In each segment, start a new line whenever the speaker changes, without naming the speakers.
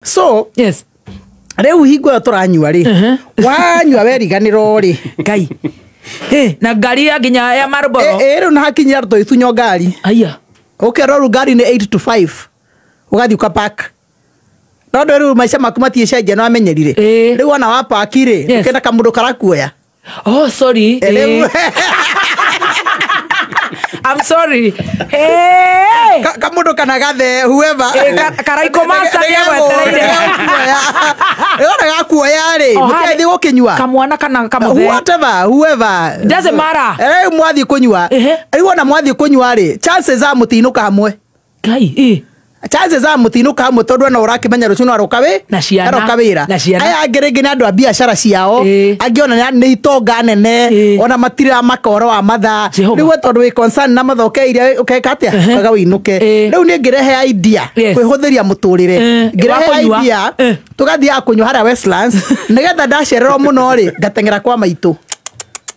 So
yes
reu hingo turanyua ri wanyua weriganiro ri
ngai na ngari ya nginya ya Marlboro
reu na hakinya to itunyo ngari
aya
roro ngari ni 8 to 5 ugathi uka park no reu maisha maku matie cenje no amenyerire reu ona wa park ri ukenda kamundu karakuoya
oh sorry I'm sorry. Hey.
Kamundu kana gathe whoever.
Karaiko master ya wetereire.
Ora gakuoya ri. Mutethi gukinyua.
Kamwana kana kamuthe.
Whoever.
Doesn't matter.
Mwathi kunyua. Riu ona mwathi kunyua ri. Chances za mutinuka hamwe.
Ngai
chances za mutinuka hamwe tondu na urakimenya rucuno aroka wi
na ciana
aroka wira aya ngerengi na andu a biashara ciao angiona ni itonga nene ona matira makoro wa matha riu tondu wi concern na mathokeire ukeka atia kaga winuke riu ni ngirehe idea kwihuthiria muturire ngirehe idea tugathia kunywa haria Westlands nigetha ndacererwo muno ri ngatengera kwa maitu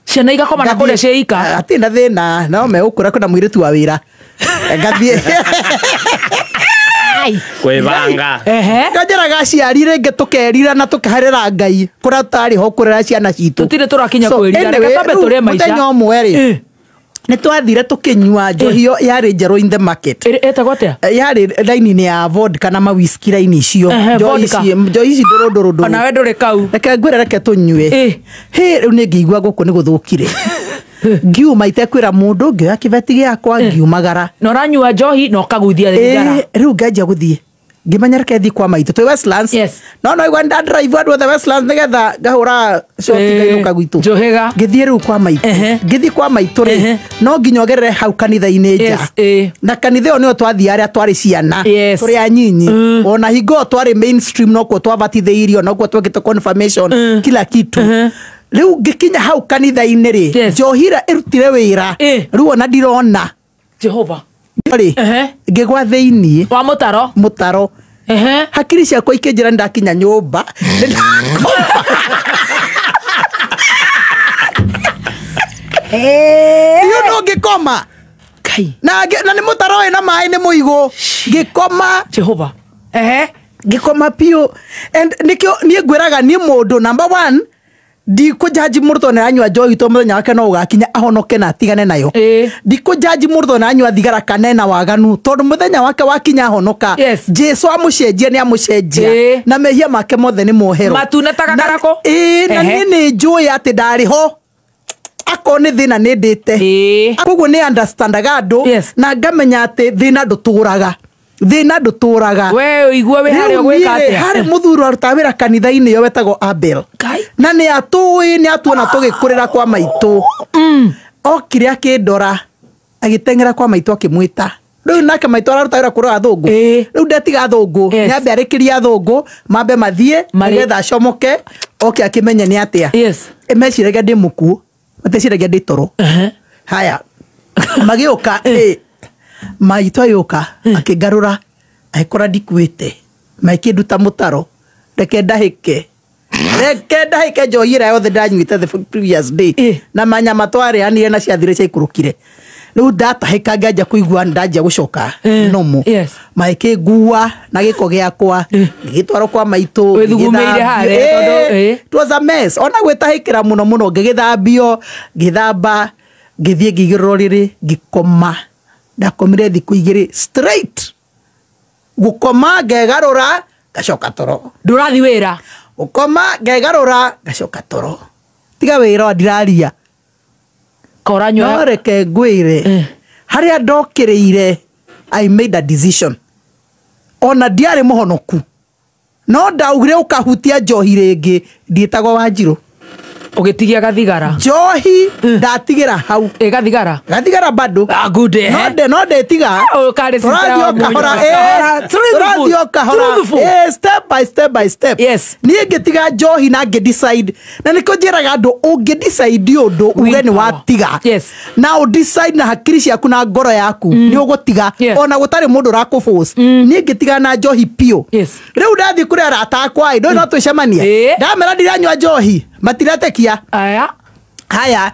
ciana igakoma na kuria ciika
atinda thina no me ukura kuna mwiritu wa wira ngathie
kwebanga
kajara gaciarire ngetukerira na tukaharira ngai kura tari ho kurera ciana citu
tutire turakinya kwirira reka tambe tore maisha
muthenya umwe ri ni twathire tukinyua njohio yari njeru in the market
etagwo atia
yari line ni ya vodka na ma whisky line icio njohi ndoro
ona we nduri kau
reke ngwire reke tunyue riu ni ngigua guku ni guthukire ngiuma itekwira mundu ngioya kibeti giakwa ngiumagara
no ranyua njohi no kaguthia thigara
riu nganjia guthie ngimenya reke thi kwa maitu twi Westlands no igwa nda drive andu the Westlands nigetha ngahura short ngainuka gwitu
njohega
ngithie riu kwa maitu ngithi kwa maitu ri no nginyogerere hau kanitha-ini nja na kanitha iyo nio twathi aria twari ciana turi anyinyi ona hingo twari mainstream no ko twabatitheirio no ko twekite confirmation kila kitu riu ngikinya hau kanitha-ini ri njohira irutire wira riu ona ndirona
Jehova
ri ngigwa thiini
wa mutaro
hakiri ciakwa ikinjira ndakinya nyumba iyo no ngikoma
kai
na ni mutaro na mai ni muigo ngikoma
Jehova
ngikoma pio and nikio ni ngwiraga ni mundu number 1 di ko jaji murto na anywa njohi to muthenya wake no ugakinya ahonoke na atigane nayo di ko jaji murto na anywa thigara kanena waganu tondu muthenya wake wakinya ahonoka Jesu amucenjia ni amucenjia na mehia make mothe ni mohero
matuna takakarako
na ni njui ati ndari ho ako ni thina ni ndite koguo ni understandaga andu na ngamenya ati thina nduturaga
we igwe we hario gwika atia
hari muthuro aruta wira kanitha-ini yo wetagwo Abel na ni atuona tugikurira kwa maitu okire akindora agitengera kwa maitu akimwita riu nake maitu araruta wira kurora thungu riu ndetiga thungu niambe arikiria thungu mambe mathie nigetha acomoke oke akimenya ni atia meciragia ndi muku mateciragia ndi toro haya magiuka maitu ayuka akigarura aikora ndikuite maikinduta mutaro reke ndahike njohira yothe ndanyuite the previous day na manyama twari anire na ciathire ciaikurukire riu ndatahika nganja kuigua ndanjia gucoka nomo maikingua na giko giakwa ngitwaro kwa maitu
withugumeire hare tondu
it was a mess ona gwitahikira muno ngigithambio ngithamba ngithie ngigirwo riri ngikoma ndakomire thiku igiri straight gukoma ngegarura gacoka toro
ndurathi wira
gukoma ngegarura gacoka toro tiga wira ndiraria
koranywa
no reke ngwire haria ndokiriire I made a decision ona ndiari muhonoku no ndaugire ukahutia njohi ringi ndietagwo Wanjiru
ugitigia gathigara
njohi ndatigira hau
gathigara
bado
good
no ndetiga turathio kahora step by step ni ngitiga njohi na ngidecide na niko njiraga andu ungidecide undu uge ni watiga na udecide na hakiri ciaku na ngoro yaku ni ugutiga ona gutari mundu rakuforce ni ngitiga na njohi pio riu ndathi kuri arata akwa ndo no twicemanie ndamera ndiranywa njohi matiretekia haya